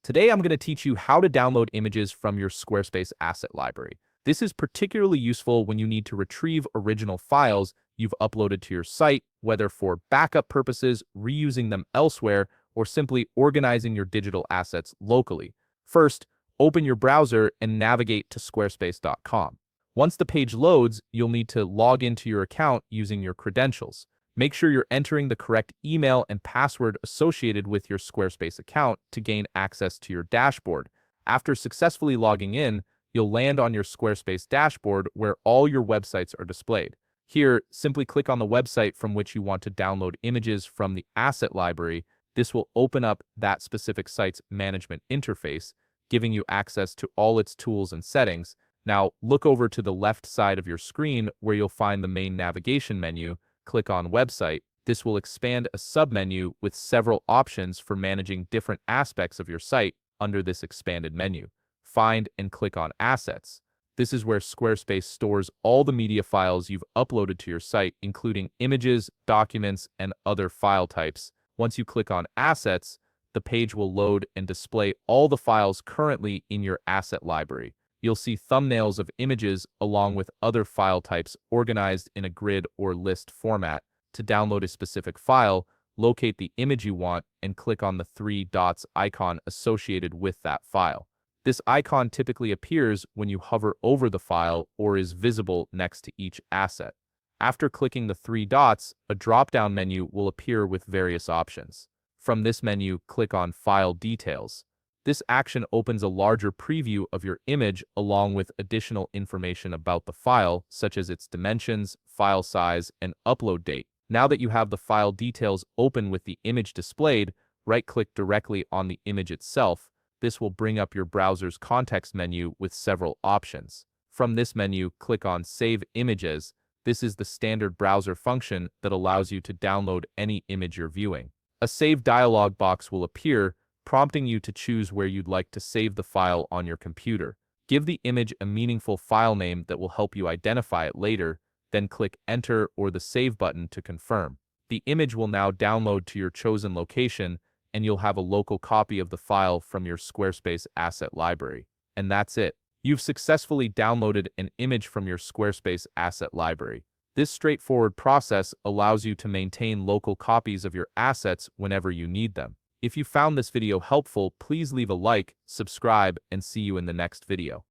Today I'm going to teach you how to download images from your Squarespace asset library. This is particularly useful when you need to retrieve original files you've uploaded to your site, whether for backup purposes, reusing them elsewhere, or simply organizing your digital assets locally. First, open your browser and navigate to squarespace.com. Once the page loads, you'll need to log into your account using your credentials. Make sure you're entering the correct email and password associated with your Squarespace account to gain access to your dashboard. After successfully logging in, you'll land on your Squarespace dashboard where all your websites are displayed. Here, simply click on the website from which you want to download images from the asset library. This will open up that specific site's management interface, giving you access to all its tools and settings. Now, look over to the left side of your screen where you'll find the main navigation menu. Click on Website. This will expand a submenu with several options for managing different aspects of your site under this expanded menu. Find and click on Assets. This is where Squarespace stores all the media files you've uploaded to your site, including images, documents, and other file types. Once you click on Assets, the page will load and display all the files currently in your asset library. You'll see thumbnails of images along with other file types organized in a grid or list format. To download a specific file, locate the image you want and click on the three dots icon associated with that file. This icon typically appears when you hover over the file or is visible next to each asset. After clicking the three dots, a drop-down menu will appear with various options. From this menu, click on File Details. This action opens a larger preview of your image along with additional information about the file, such as its dimensions, file size, and upload date. Now that you have the file details open with the image displayed, right-click directly on the image itself. This will bring up your browser's context menu with several options. From this menu, click on Save Images. This is the standard browser function that allows you to download any image you're viewing. A Save dialog box will appear, prompting you to choose where you'd like to save the file on your computer. Give the image a meaningful file name that will help you identify it later, then click Enter or the Save button to confirm. The image will now download to your chosen location, and you'll have a local copy of the file from your Squarespace asset library. And that's it. You've successfully downloaded an image from your Squarespace asset library. This straightforward process allows you to maintain local copies of your assets whenever you need them. If you found this video helpful, please leave a like, subscribe, and see you in the next video.